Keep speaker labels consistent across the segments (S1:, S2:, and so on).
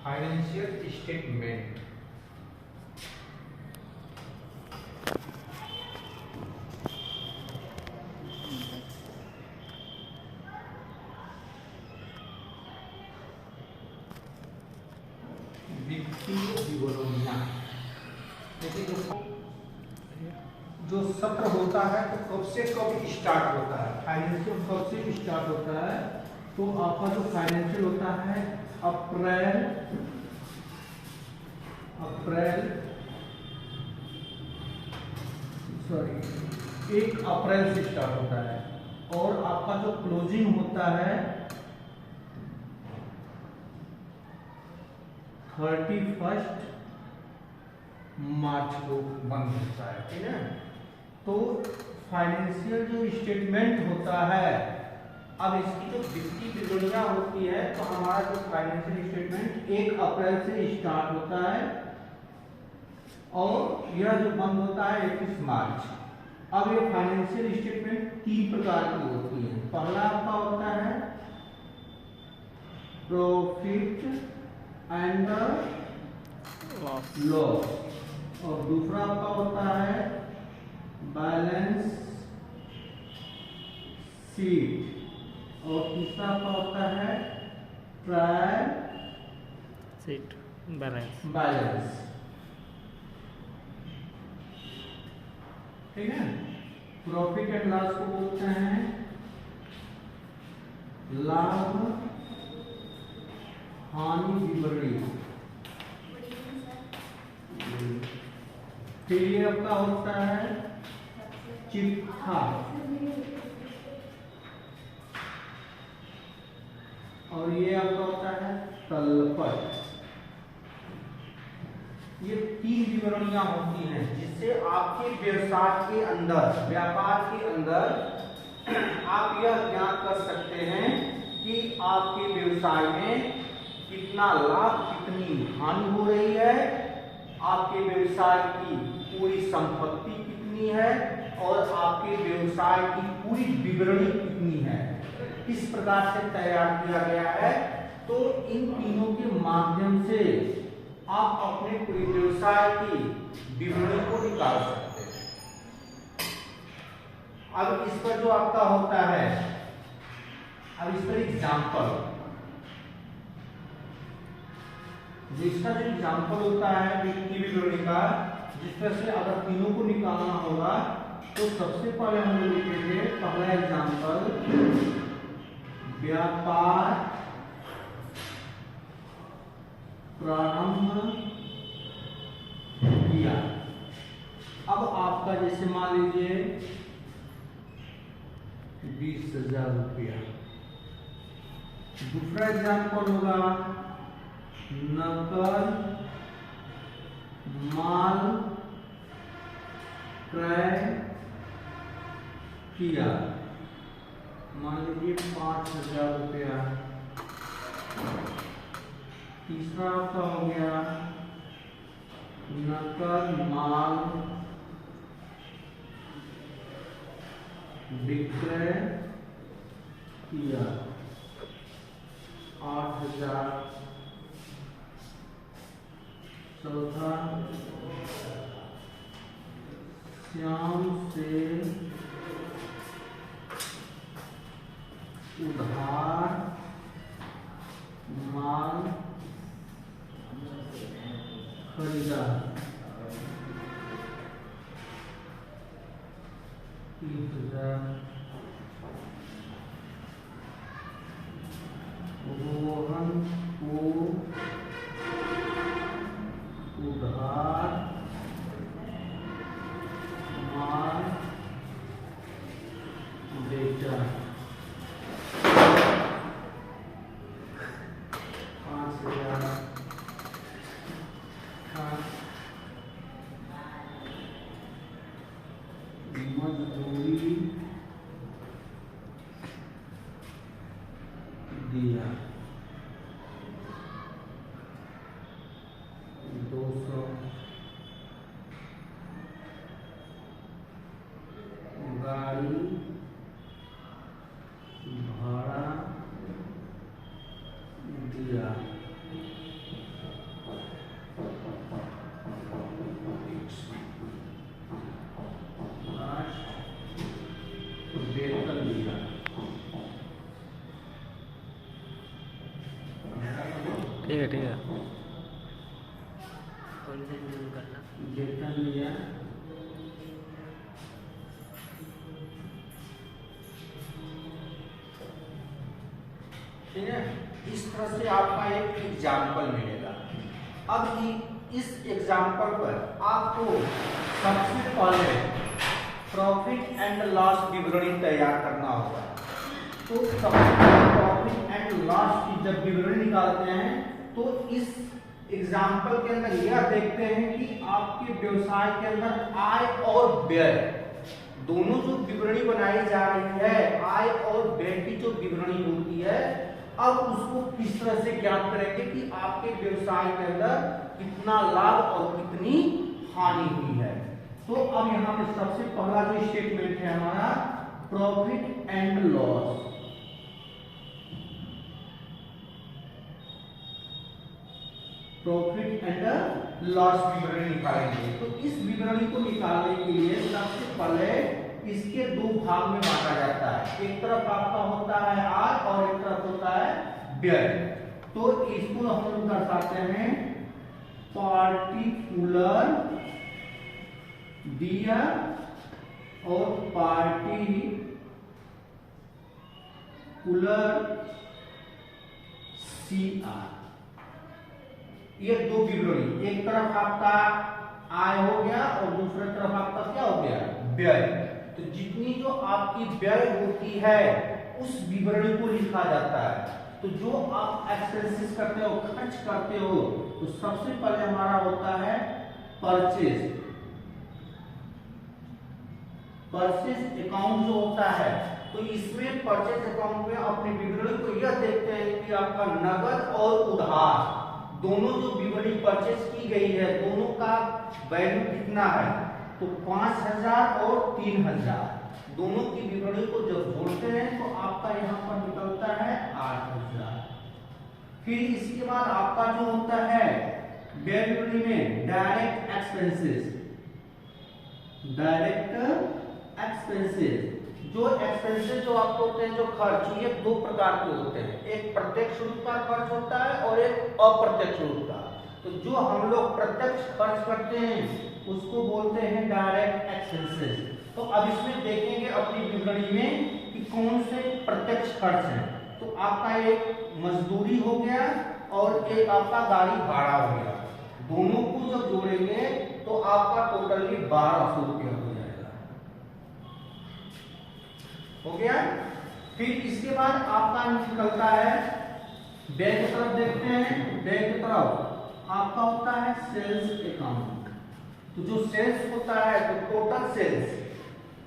S1: Financial statement. वित्तीय विवरणियां, देखिए जो सत्र होता है तो कब से कब स्टार्ट होता है, फाइनेंशियल कब से स्टार्ट होता है, तो आपका जो फाइनेंशियल होता है अप्रैल 1 अप्रैल से स्टार्ट होता है, और आपका जो क्लोजिंग होता है 31 मार्च को बंद होता है, ठीक है। तो फाइनेंशियल जो स्टेटमेंट होता है, अब इसकी जो वित्तीय विवरणियां होती है, तो हमारा जो फाइनेंशियल स्टेटमेंट 1 अप्रैल से स्टार्ट होता है और यह जो बंद होता है 31 मार्च। अब ये फाइनेंशियल स्टेटमेंट 3 प्रकार की होती है। पहला आपका होता है प्रॉफिट एंड लॉस, और दूसरा आपका होता है बैलेंस शीट, और तीसरा आपका होता है ट्रायल
S2: शीट
S1: बैलेंस, ठीक है। प्रॉफिट एंड लॉस को बोलते हैं लाभ हानि विवरणी। फिर ये आपका होता है चिट्ठा, और ये आपका होता है तलपट। ये 3 विवरणियां होती हैं जिससे आपके व्यवसाय के अंदर, व्यापार के अंदर आप यह ज्ञात कर सकते हैं कि आपके व्यवसाय में कितना लाभ, कितनी हानि हो रही है, आपके व्यवसाय की पूरी संपत्ति कितनी है, और आपके व्यवसाय की पूरी विवरणी कितनी है। इस प्रकार से तैयार किया गया है। तो इन तीनों के माध्यम से आप अपने पूरे व्यवसाय की विवरणी को निकाल सकते हैं। अब इस पर जो आपका होता है, अब इस पर एग्जाम्पल, जिसका जो एग्जाम्पल होता है वित्तीय विवरणी का, जिस तरह से अगर तीनों को निकालना होगा, तो सबसे पहले हम लोग लिखेंगे पहला एग्जाम्पल व्यापार प्रारंभ किया। अब आपका जैसे मान लीजिए 20,000 रुपया। दूसरा एग्जाम्पल होगा नकद माल क्रय किया, मान लीजिए 5,000 रुपया। तीसरा आपका हो गया नकद माल विक्रय किया 8,000। चौथा श्याम से उधार माल खरीदा 30,000। रोहन को उधार माल बेचा 5,000। मजदूरी दिया 200। गाड़ी भाड़ा दिया
S2: ठीक है और इसे जूम करना
S1: देखना लिया ठीक है। इस तरह से आपका एक एग्जाम्पल मिलेगा। अब इस एग्जाम्पल पर आपको सबसे पहले प्रॉफिट एंड लॉस विवरणी तैयार करना होगा। तो सबसे पहले प्रॉफिट एंड लॉस की जब विवरणी निकालते हैं तो इस एग्जाम्पल के अंदर यह देखते हैं कि आपके व्यवसाय के अंदर आय और व्यय दोनों जो विवरणी बनाई जा रही है, आय और व्यय की जो विवरणी होती है, अब उसको किस तरह से ज्ञात करेंगे कि आपके व्यवसाय के अंदर कितना लाभ और कितनी हानि हुई है। तो अब यहाँ पे सबसे पहला जो स्टेटमेंट है हमारा profit and loss. Profit and loss विवरणी निकालेंगे। तो इस विवरणी को निकालने के लिए सबसे पहले इसके दो भाग में बांटा जाता है। एक तरफ आपका होता है आय और एक तरफ होता है व्यय। तो इसको हम लोग दर्शाते हैं पार्टिकुलर डियर और पार्टिकुलर सीआर। ये दो विवरणी, एक तरफ आपका आय हो गया और दूसरी तरफ आपका क्या हो गया व्यय। तो जितनी जो आपकी व्यय होती है उस विवरणी को लिखा जाता है। तो जो आप एक्सपेंसेस करते हो, खर्च करते हो, तो सबसे पहले हमारा होता है परचेज अकाउंट जो होता है। तो इसमें परचेज अकाउंट में अपने विवरणी को यह देखते हैं कि आपका नगद और उधार दोनों जो विवरणी परचेज की गई है दोनों का वैल्यू कितना है। तो 5000 और 3000 दोनों की विवरणी को जब जोड़ते हैं तो आपका यहाँ पर निकलता है 8000। फिर इसके बाद आपका जो होता है व्यय विवरणी में डायरेक्ट एक्सपेंसेस जो एक्सपेंसेस जो आपको होते हैं, जो खर्च, ये दो प्रकार के होते हैं। एक प्रत्यक्ष रूप का खर्च होता है और एक अप्रत्यक्ष रूप का। तो जो हम लोग प्रत्यक्ष खर्च करते हैं उसको बोलते हैं डायरेक्ट एक्सपेंसेस। तो अब इसमें देखेंगे अपनी विवरणी में कि कौन से प्रत्यक्ष खर्च हैं। तो आपका एक मजदूरी हो गया और एक आपका गाड़ी भाड़ा हो गया। दोनों को जब जोड़ेंगे तो आपका टोटली 1200 रुपया हो जाएगा। हो गया। फिर इसके बाद आपका निकलता है व्यय की तरफ। देखते हैं व्यय की तरफ आपका होता है सेल्स अकाउंट। तो जो सेल्स होता है तो टोटल सेल्स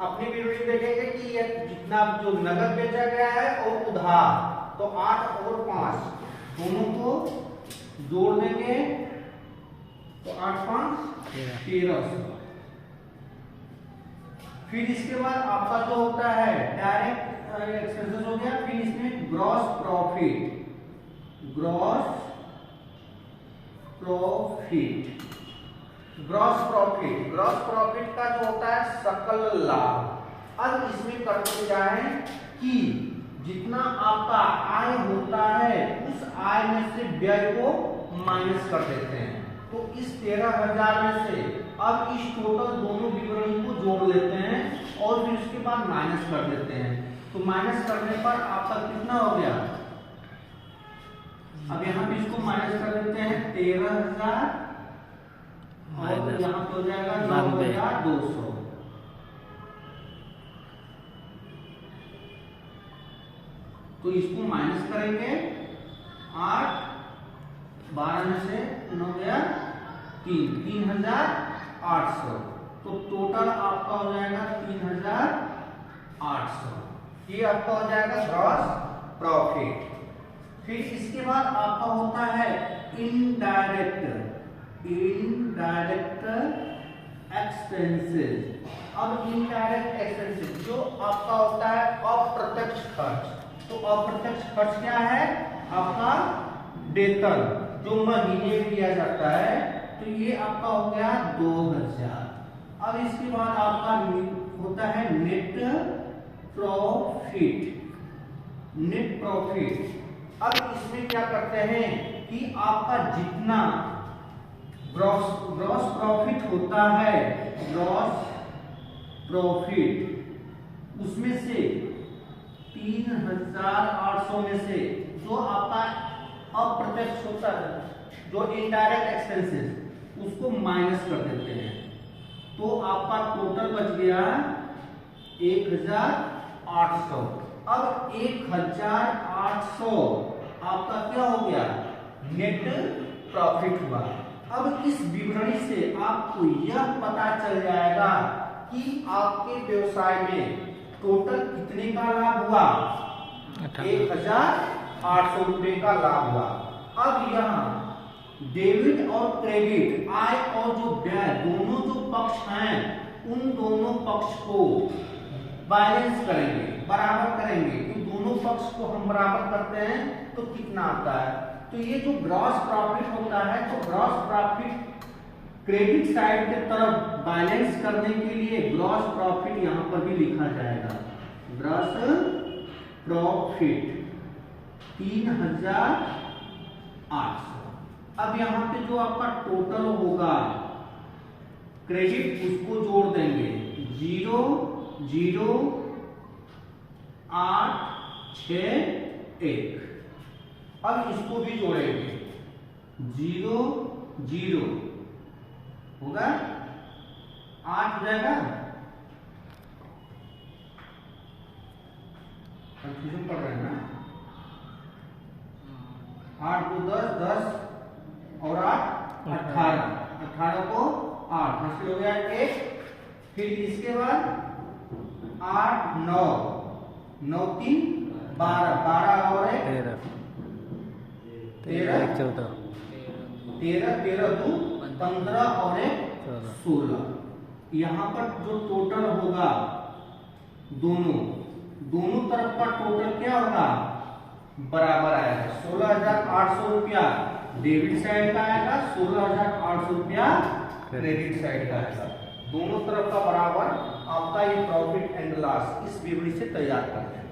S1: अपनी विवरणी देखेंगे कि ये जितना जो नगद बेचा गया है और उधार, तो 8 और 5 दोनों को जोड़ देंगे तो 8 5 1300। फिर इसके बाद आपका जो होता है डायरेक्ट एक्सपेंसेस हो गया। फिर इसमें ग्रॉस प्रॉफिट का जो होता है सकल लाभ। अब इसमें करते जाएं कि जितना आपका आय होता है उस आय में से व्यय को माइनस कर देते हैं। तो इस 13,000 में से अब इस टोटल दोनों विवरणी को जोड़ लेते हैं और फिर उसके बाद माइनस कर देते हैं। तो माइनस करने पर आपका कितना हो गया, अब यहाँ भी इसको माइनस कर देते हैं 13,000 और यहाँ पे हो जाएगा 9,200। तो इसको माइनस करेंगे 8 12 में से 9 गया 3,800। तो टोटल आपका हो जाएगा 3,800। ये आपका हो जाएगा ग्रॉस प्रॉफिट। फिर इसके बाद आपका होता है इनडायरेक्ट एक्सपेंसेस। अब इनडायरेक्ट एक्सपेंसेस जो आपका होता है अप्रत्यक्ष खर्च। तो अप्रत्यक्ष खर्च क्या है, आपका वेतन जो महीने में दिया जाता है। तो ये आपका हो गया 2,000। अब इसके बाद आपका होता है नेट प्रॉफिट। अब इसमें क्या करते हैं कि आपका जितना ग्रॉस प्रॉफिट होता है, ग्रॉस प्रॉफिट, उसमें से 3800 में से जो आपका अप्रत्यक्ष होता है, जो इनडायरेक्ट एक्सपेंसेस, उसको माइनस कर देते हैं, तो आपका टोटल बच गया 1800। अब 1800 आपका क्या हो गया, नेट प्रॉफिट हुआ। अब इस विवरणी से आपको यह पता चल जाएगा कि आपके व्यवसाय में टोटल कितने का लाभ हुआ, 1800 रुपए का लाभ हुआ। अब यहाँ डेबिट और क्रेडिट, आय और जो व्यय, दोनों जो पक्ष हैं, उन दोनों पक्ष को बैलेंस करेंगे, बराबर करेंगे। इन दोनों पक्ष को हम बराबर करते हैं तो कितना आता है, तो ये जो ग्रॉस प्रॉफिट होता है, तो ग्रॉस प्रॉफिट क्रेडिट साइड के तरफ बैलेंस करने के लिए ग्रॉस प्रॉफिट यहां पर भी लिखा जाएगा, ग्रॉस प्रॉफिट 3800। अब यहां पे जो आपका टोटल होगा क्रेडिट, उसको जोड़ देंगे, 00861। अब इसको भी जोड़ेंगे, 00 होगा, 8 हो जाएगा, कंफ्यूजन पड़ रहा है ना, 8 को 10, 10 और 8 18, 18 को 8 हासिल हो गया 1। फिर इसके बाद 8 9 9 3 12 12 और 1 13 14 13 13 2 15 और 1 16। यहाँ पर जो टोटल होगा दोनों तरफ का टोटल क्या होगा, बराबर आएगा। 16,800 रुपया डेबिट साइड का आएगा, 16,800 रुपया क्रेडिट साइड का आएगा। दोनों तरफ का बराबर आपका ये प्रॉफिट एंड लॉस इस विवरणी से तैयार करते हैं।